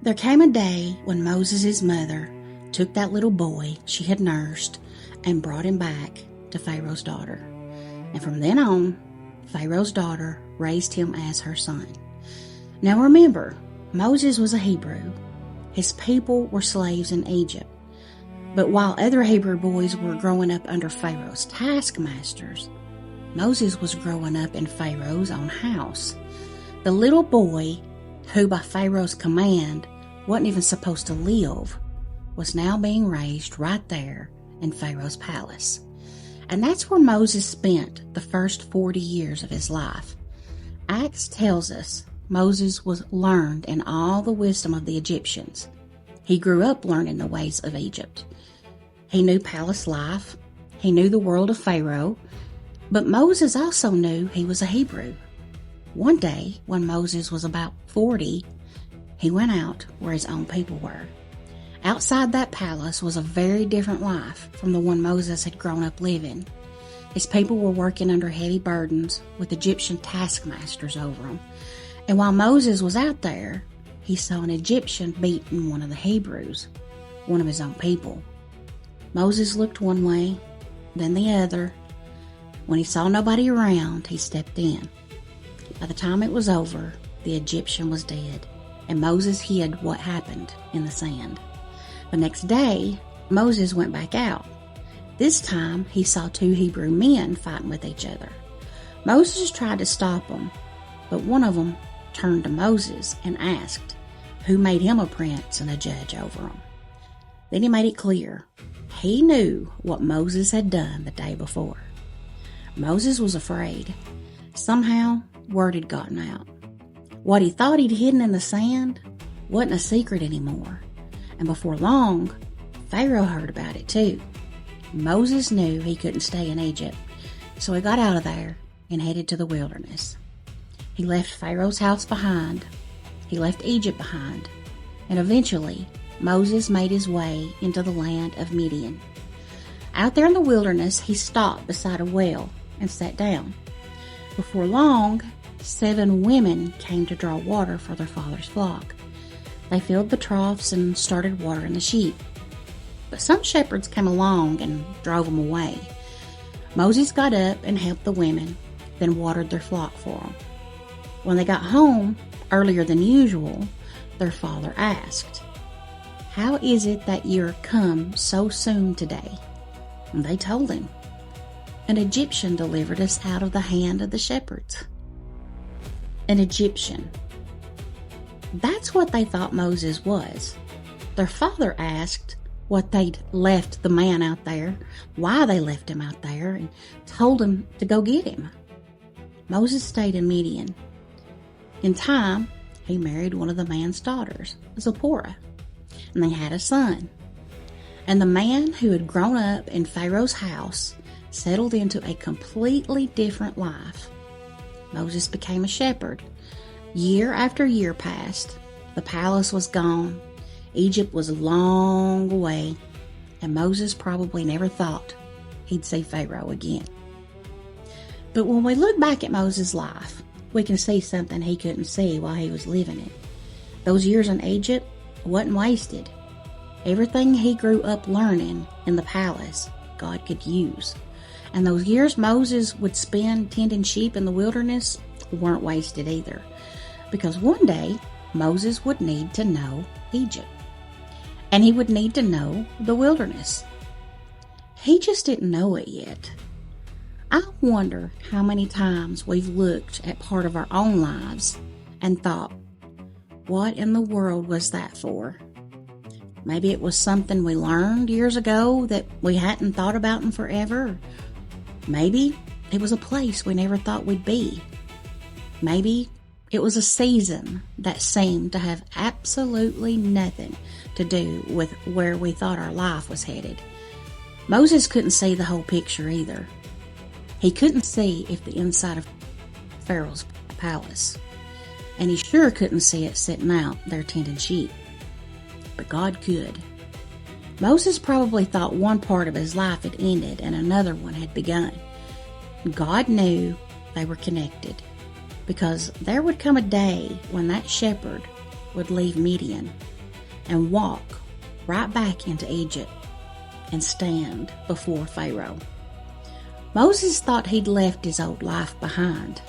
There came a day when Moses' mother took that little boy she had nursed and brought him back to Pharaoh's daughter. And from then on, Pharaoh's daughter raised him as her son. Now remember, Moses was a Hebrew. His people were slaves in Egypt. But while other Hebrew boys were growing up under Pharaoh's taskmasters, Moses was growing up in Pharaoh's own house. The little boy, who by Pharaoh's command wasn't even supposed to live, was now being raised right there in Pharaoh's palace. And that's where Moses spent the first 40 years of his life. Acts tells us Moses was learned in all the wisdom of the Egyptians. He grew up learning the ways of Egypt. He knew palace life. He knew the world of Pharaoh. But Moses also knew he was a Hebrew. One day, when Moses was about 40, he went out where his own people were. Outside that palace was a very different life from the one Moses had grown up living. His people were working under heavy burdens with Egyptian taskmasters over them. And while Moses was out there, he saw an Egyptian beating one of the Hebrews, one of his own people. Moses looked one way, then the other. When he saw nobody around, he stepped in. By the time it was over, the Egyptian was dead, and Moses hid what happened in the sand. The next day, Moses went back out. This time, he saw two Hebrew men fighting with each other. Moses tried to stop them, but one of them turned to Moses and asked who made him a prince and a judge over them. Then he made it clear he knew what Moses had done the day before. Moses was afraid. Somehow, word had gotten out. What he thought he'd hidden in the sand wasn't a secret anymore. And before long, Pharaoh heard about it too. Moses knew he couldn't stay in Egypt, so he got out of there and headed to the wilderness. He left Pharaoh's house behind. He left Egypt behind. And eventually, Moses made his way into the land of Midian. Out there in the wilderness, he stopped beside a well and sat down. Before long, 7 women came to draw water for their father's flock. They filled the troughs and started watering the sheep. But some shepherds came along and drove them away. Moses got up and helped the women, then watered their flock for them. When they got home, earlier than usual, their father asked, "How is it that you're come so soon today?" And they told him, "An Egyptian delivered us out of the hand of the shepherds." An Egyptian. That's what they thought Moses was. Their father asked what they'd left the man out there, why they left him out there, and told him to go get him. Moses stayed in Midian. In time, he married one of the man's daughters, Zipporah, and they had a son. And the man who had grown up in Pharaoh's house settled into a completely different life. Moses became a shepherd. Year after year passed. The palace was gone. Egypt was a long away. And Moses probably never thought he'd see Pharaoh again. But when we look back at Moses' life, we can see something he couldn't see while he was living it. Those years in Egypt wasn't wasted. Everything he grew up learning in the palace, God could use. And those years Moses would spend tending sheep in the wilderness weren't wasted either. Because one day, Moses would need to know Egypt. And he would need to know the wilderness. He just didn't know it yet. I wonder how many times we've looked at part of our own lives and thought, what in the world was that for? Maybe it was something we learned years ago that we hadn't thought about in forever. Maybe it was a place we never thought we'd be. Maybe it was a season that seemed to have absolutely nothing to do with where we thought our life was headed. Moses couldn't see the whole picture either. He couldn't see if the inside of Pharaoh's palace. And he sure couldn't see it sitting out there tending sheep. But God could. Moses probably thought one part of his life had ended and another one had begun. God knew they were connected, because there would come a day when that shepherd would leave Midian and walk right back into Egypt and stand before Pharaoh. Moses thought he'd left his old life behind.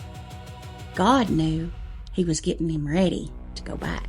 God knew he was getting him ready to go back.